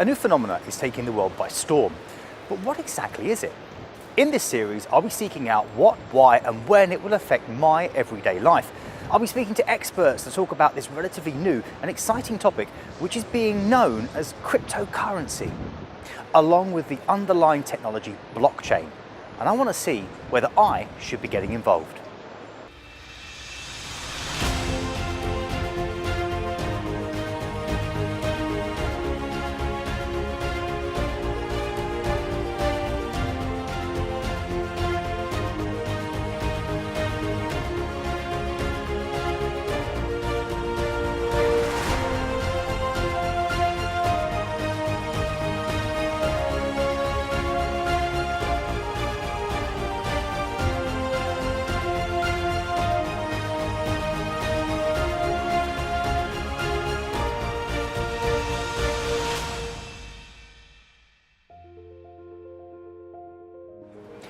A new phenomenon is taking the world by storm. But what exactly is it? In this series, I'll be seeking out what, why, and when it will affect my everyday life. I'll be speaking to experts to talk about this relatively new and exciting topic, which is being known as cryptocurrency, along with the underlying technology blockchain. And I want to see whether I should be getting involved.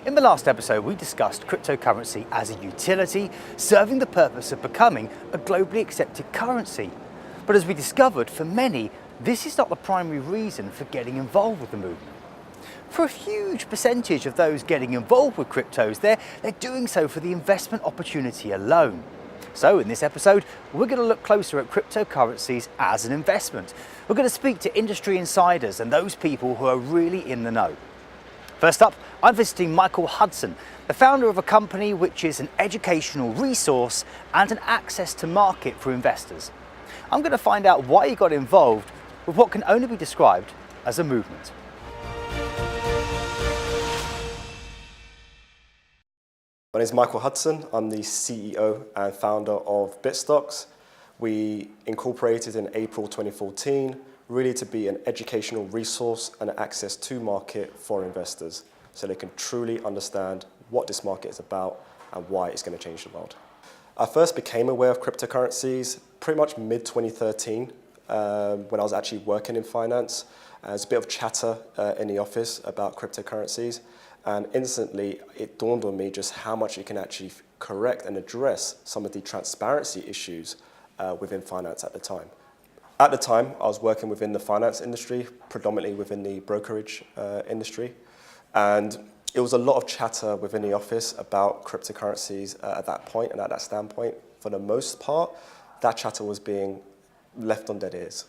In the last episode, we discussed cryptocurrency as a utility, serving the purpose of becoming a globally accepted currency. But as we discovered, for many, this is not the primary reason for getting involved with the movement. For a huge percentage of those getting involved with cryptos, they're doing so for the investment opportunity alone. So in this episode, we're going to look closer at cryptocurrencies as an investment. We're going to speak to industry insiders and those people who are really in the know. First up, I'm visiting Michael Hudson, the founder of a company which is an educational resource and an access to market for investors. I'm going to find out why he got involved with what can only be described as a movement. My name is Michael Hudson. I'm the CEO and founder of BitStocks. We incorporated in April 2014, really to be an educational resource and an access to market for investors so they can truly understand what this market is about and why it's going to change the world. I first became aware of cryptocurrencies pretty much mid-2013 when I was actually working in finance. There's a bit of chatter in the office about cryptocurrencies, and instantly it dawned on me just how much it can actually correct and address some of the transparency issues within finance at the time. At the time, I was working within the finance industry, predominantly within the brokerage industry, and it was a lot of chatter within the office about cryptocurrencies at that point and at that standpoint. For the most part, that chatter was being left on dead ears.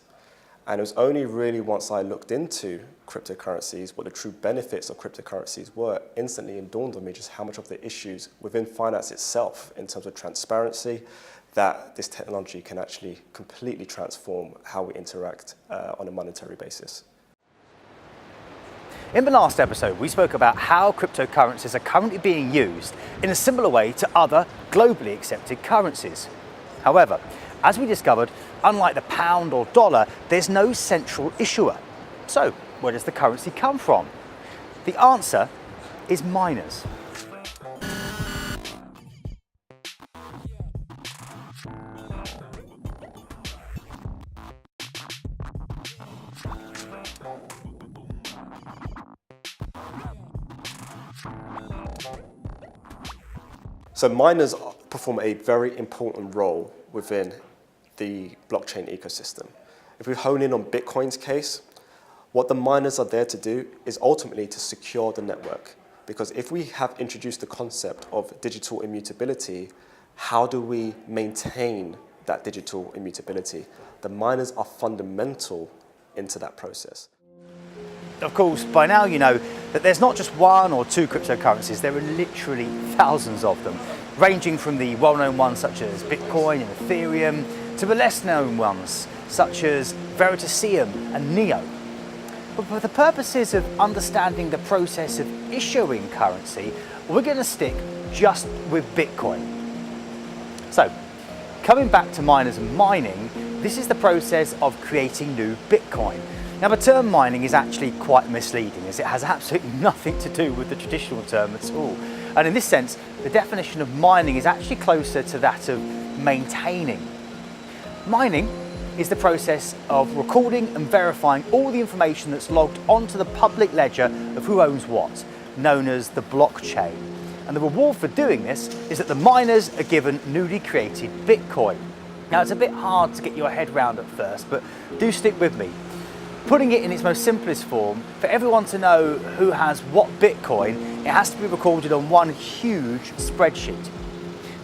And it was only really once I looked into cryptocurrencies, what the true benefits of cryptocurrencies were, instantly it dawned on me just how much of the issues within finance itself in terms of transparency, that this technology can actually completely transform how we interact on a monetary basis. In the last episode, we spoke about how cryptocurrencies are currently being used in a similar way to other globally accepted currencies. However, as we discovered, unlike the pound or dollar, there's no central issuer. So, where does the currency come from? The answer is miners. So miners perform a very important role within the blockchain ecosystem. If we hone in on Bitcoin's case, what the miners are there to do is ultimately to secure the network. Because if we have introduced the concept of digital immutability, how do we maintain that digital immutability? The miners are fundamental into that process. Of course, by now you know that there's not just one or two cryptocurrencies, there are literally thousands of them, ranging from the well-known ones such as Bitcoin and Ethereum, to the less-known ones such as Veritaseum and Neo. But for the purposes of understanding the process of issuing currency, we're going to stick just with Bitcoin. So, coming back to miners and mining, this is the process of creating new Bitcoin. Now, the term mining is actually quite misleading, as it has absolutely nothing to do with the traditional term at all. And in this sense, the definition of mining is actually closer to that of maintaining. Mining is the process of recording and verifying all the information that's logged onto the public ledger of who owns what, known as the blockchain. And the reward for doing this is that the miners are given newly created Bitcoin. Now, it's a bit hard to get your head round at first, but do stick with me. Putting it in its most simplest form, for everyone to know who has what Bitcoin, it has to be recorded on one huge spreadsheet.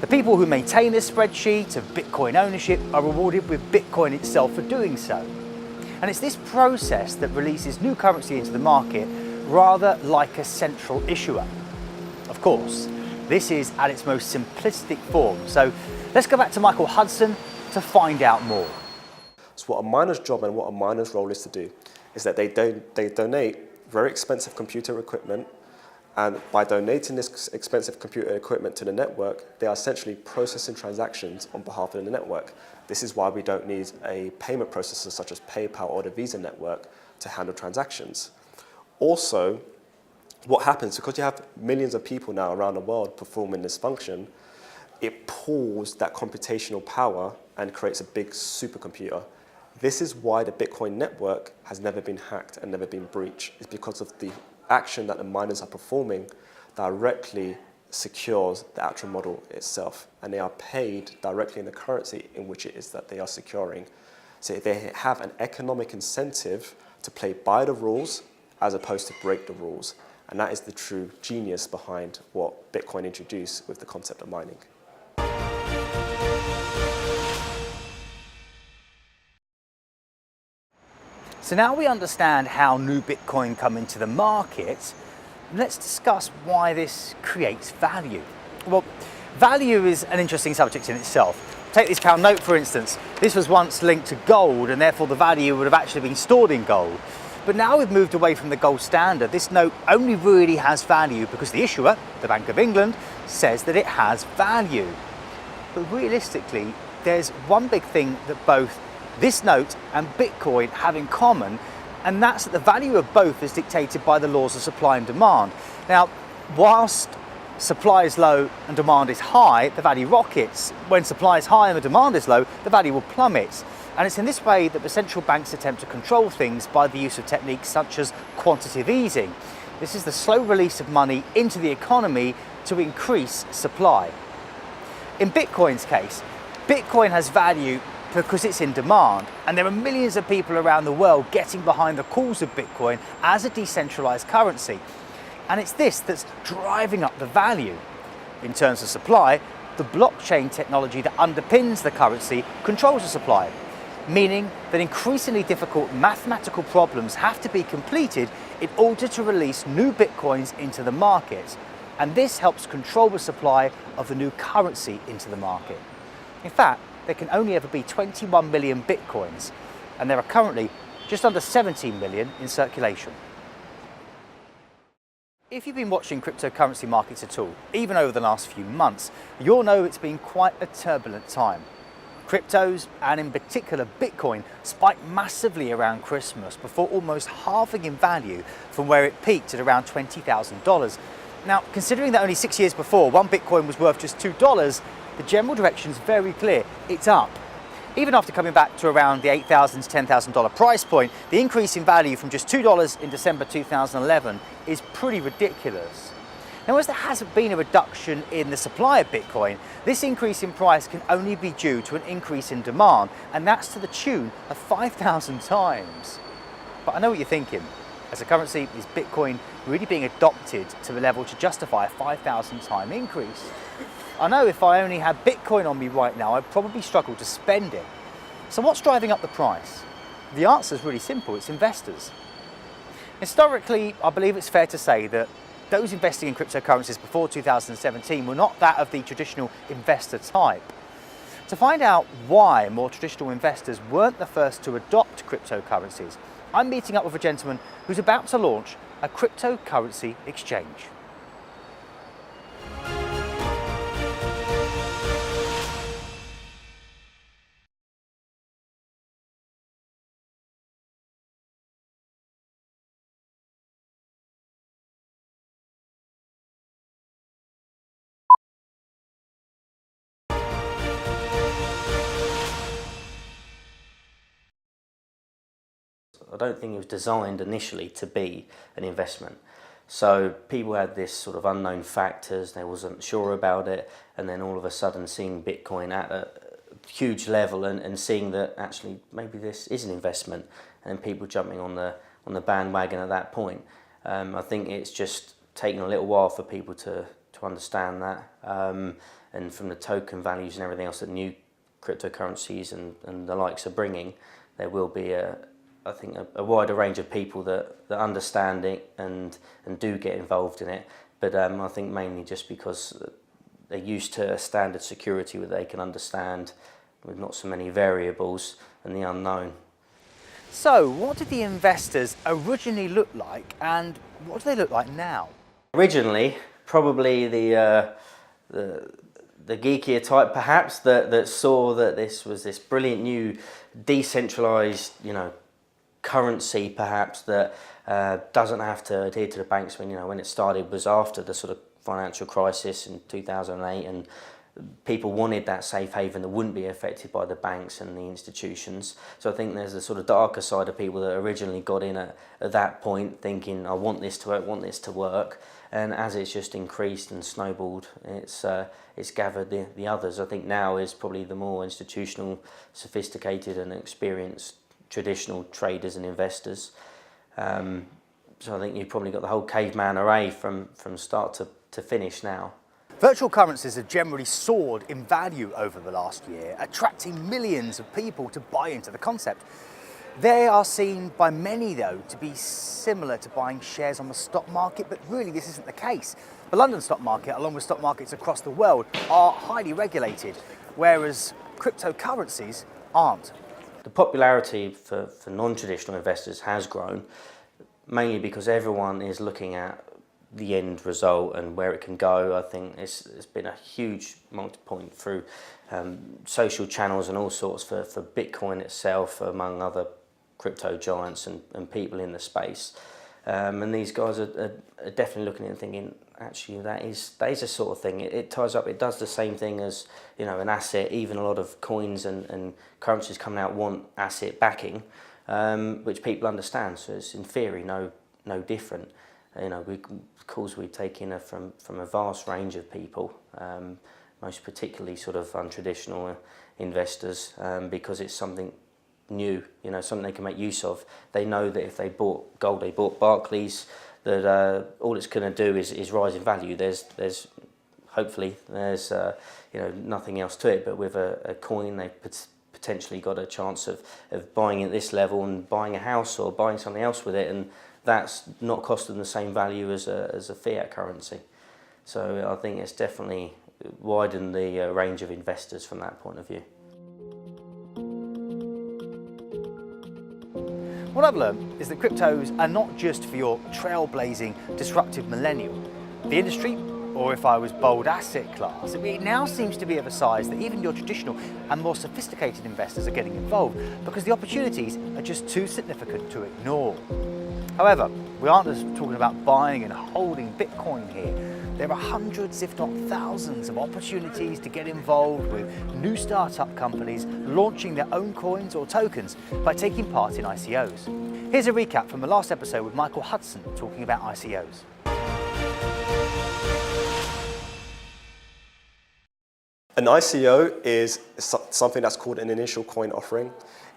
The people who maintain this spreadsheet of Bitcoin ownership are rewarded with Bitcoin itself for doing so. And it's this process that releases new currency into the market rather like a central issuer. Of course, this is at its most simplistic form. So let's go back to Michael Hudson to find out more. So what a miner's job and what a miner's role is to do is that they donate very expensive computer equipment, and by donating this expensive computer equipment to the network, they are essentially processing transactions on behalf of the network. This is why we don't need a payment processor such as PayPal or the Visa network to handle transactions. Also, what happens, because you have millions of people now around the world performing this function, it pools that computational power and creates a big supercomputer. This is why the Bitcoin network has never been hacked and never been breached. It's because of the action that the miners are performing directly secures the actual model itself. And they are paid directly in the currency in which it is that they are securing. So they have an economic incentive to play by the rules as opposed to break the rules. And that is the true genius behind what Bitcoin introduced with the concept of mining. So now we understand how new Bitcoin come into the market, let's discuss why this creates value. Well, value is an interesting subject in itself. Take this pound note for instance. This was once linked to gold and therefore the value would have actually been stored in gold. But now we've moved away from the gold standard. This note only really has value because the issuer, the Bank of England, says that it has value. But realistically, there's one big thing that both this note and Bitcoin have in common, and that's that the value of both is dictated by the laws of supply and demand. Now, whilst supply is low and demand is high, the value rockets. When supply is high and the demand is low, the value will plummet. And it's in this way that the central banks attempt to control things by the use of techniques such as quantitative easing. This is the slow release of money into the economy to increase supply. In Bitcoin's case, Bitcoin has value because it's in demand, and there are millions of people around the world getting behind the cause of Bitcoin as a decentralized currency. And it's this that's driving up the value. In terms of supply, the blockchain technology that underpins the currency controls the supply, meaning that increasingly difficult mathematical problems have to be completed in order to release new Bitcoins into the market. And this helps control the supply of the new currency into the market. In fact, there can only ever be 21 million Bitcoins, and there are currently just under 17 million in circulation. If you've been watching cryptocurrency markets at all, even over the last few months, you'll know it's been quite a turbulent time. Cryptos, and in particular Bitcoin, spiked massively around Christmas before almost halving in value from where it peaked at around $20,000. Now, considering that only 6 years before, one Bitcoin was worth just $2, the general direction is very clear, it's up. Even after coming back to around the $8,000 to $10,000 price point, the increase in value from just $2 in December 2011 is pretty ridiculous. Now, as there hasn't been a reduction in the supply of Bitcoin, this increase in price can only be due to an increase in demand, and that's to the tune of 5,000 times. But I know what you're thinking. As a currency, is Bitcoin really being adopted to the level to justify a 5,000 time increase? I know if I only had Bitcoin on me right now, I'd probably struggle to spend it. So what's driving up the price? The answer is really simple, it's investors. Historically, I believe it's fair to say that those investing in cryptocurrencies before 2017 were not that of the traditional investor type. To find out why more traditional investors weren't the first to adopt cryptocurrencies, I'm meeting up with a gentleman who's about to launch a cryptocurrency exchange. I don't think it was designed initially to be an investment. So people had this sort of unknown factors, they wasn't sure about it, and then all of a sudden seeing Bitcoin at a huge level and seeing that actually maybe this is an investment, and people jumping on the bandwagon at that point. I think it's just taken a little while for people to understand that, and from the token values and everything else that new cryptocurrencies and the likes are bringing, there will be I think a wider range of people that understand it and do get involved in it. But I think mainly just because they're used to a standard security where they can understand with not so many variables and the unknown. So, what did the investors originally look like, and what do they look like now? Originally, probably the geekier type, perhaps, that saw that this was this brilliant new decentralized, currency, perhaps, that doesn't have to adhere to the banks. When it started was after the sort of financial crisis in 2008, and people wanted that safe haven that wouldn't be affected by the banks and the institutions. So I think there's a sort of darker side of people that originally got in at that point thinking, I want this to work, and as it's just increased and snowballed, it's gathered the others. I think now is probably the more institutional, sophisticated and experienced traditional traders and investors. So I think you've probably got the whole caveman array from start to finish now. Virtual currencies have generally soared in value over the last year, attracting millions of people to buy into the concept. They are seen by many, though, to be similar to buying shares on the stock market, but really this isn't the case. The London stock market, along with stock markets across the world, are highly regulated, whereas cryptocurrencies aren't. The popularity for non-traditional investors has grown, mainly because everyone is looking at the end result and where it can go. I think it's been a huge multi-point through social channels and all sorts for Bitcoin itself, among other crypto giants and people in the space. And these guys are definitely looking at it and thinking, actually, that is a sort of thing. It ties up, it does the same thing as an asset. Even a lot of coins and currencies coming out want asset backing, which people understand. So it's in theory no different. Calls we take in from a vast range of people, most particularly sort of untraditional investors, because it's something new, something they can make use of. They know that if they bought gold, they bought Barclays, that all it's going to do is rise in value. There's hopefully there's nothing else to it, but with a coin they've potentially got a chance of buying at this level and buying a house or buying something else with it, and that's not costing the same value as a fiat currency. So I think it's definitely widened the range of investors from that point of view. What I've learned is that cryptos are not just for your trailblazing, disruptive millennial. The industry, or if I was bold, asset class, it now seems to be of a size that even your traditional and more sophisticated investors are getting involved because the opportunities are just too significant to ignore. However, we aren't just talking about buying and holding Bitcoin here. There are hundreds, if not thousands, of opportunities to get involved with new startup companies launching their own coins or tokens by taking part in ICOs. Here's a recap from the last episode with Michael Hudson talking about ICOs. An ICO is something that's called an initial coin offering.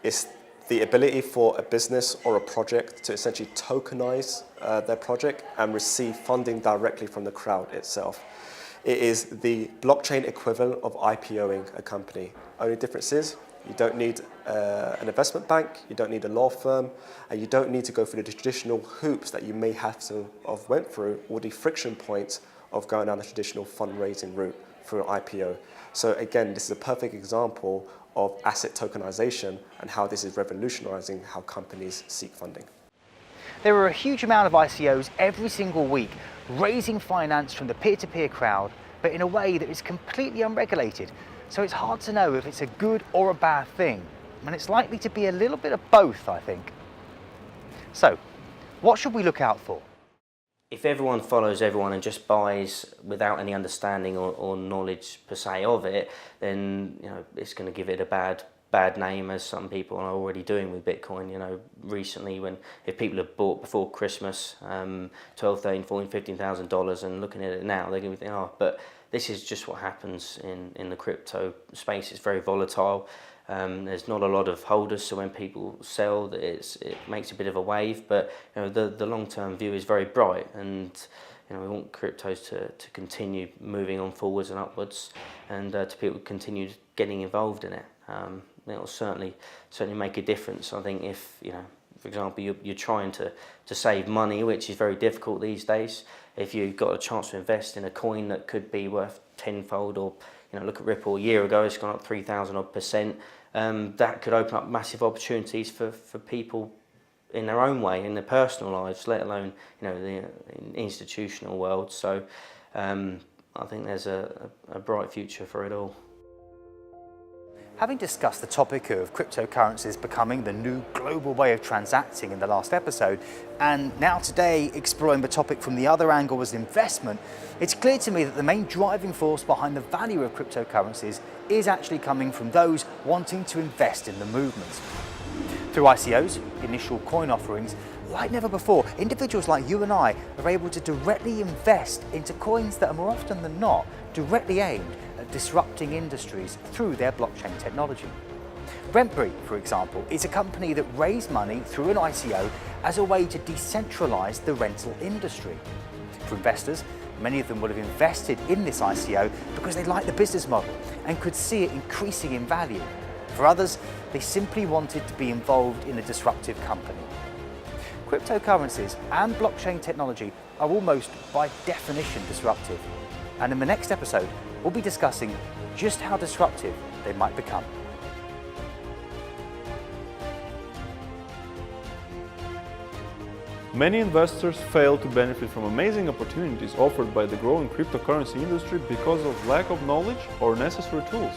It's the ability for a business or a project to essentially tokenize their project and receive funding directly from the crowd itself. It is the blockchain equivalent of IPOing a company. Only difference is you don't need an investment bank, you don't need a law firm, and you don't need to go through the traditional hoops that you may have to have went through, or the friction points of going down the traditional fundraising route through an IPO. So again, this is a perfect example of asset tokenization and how this is revolutionizing how companies seek funding. There are a huge amount of ICOs every single week, raising finance from the peer-to-peer crowd, but in a way that is completely unregulated. So it's hard to know if it's a good or a bad thing, and it's likely to be a little bit of both, I think. So, what should we look out for? If everyone follows everyone and just buys without any understanding or knowledge per se of it, then it's going to give it a bad name, as some people are already doing with Bitcoin. Recently, if people have bought before Christmas, $12,000, $13,000, $14,000, $15,000, and looking at it now, they're going to think, but this is just what happens in the crypto space. It's very volatile. There's not a lot of holders, so when people sell, it makes a bit of a wave. But the long-term view is very bright, and we want cryptos to continue moving on forwards and upwards, and to people continue getting involved in it. It'll certainly make a difference. I think if for example, you're trying to save money, which is very difficult these days. If you've got a chance to invest in a coin that could be worth tenfold, or look at Ripple a year ago, it's gone up 3,000% odd. That could open up massive opportunities for people in their own way, in their personal lives, let alone the institutional world. So I think there's a bright future for it all. Having discussed the topic of cryptocurrencies becoming the new global way of transacting in the last episode, and now today exploring the topic from the other angle as investment, it's clear to me that the main driving force behind the value of cryptocurrencies is actually coming from those wanting to invest in the movement. Through ICOs, initial coin offerings, like never before, individuals like you and I are able to directly invest into coins that are more often than not directly aimed at disrupting industries through their blockchain technology. Rentbury, for example, is a company that raised money through an ICO as a way to decentralize the rental industry. For investors, many of them would have invested in this ICO because they liked the business model and could see it increasing in value. For others, they simply wanted to be involved in a disruptive company. Cryptocurrencies and blockchain technology are almost by definition disruptive. And in the next episode, we'll be discussing just how disruptive they might become. Many investors fail to benefit from amazing opportunities offered by the growing cryptocurrency industry because of lack of knowledge or necessary tools.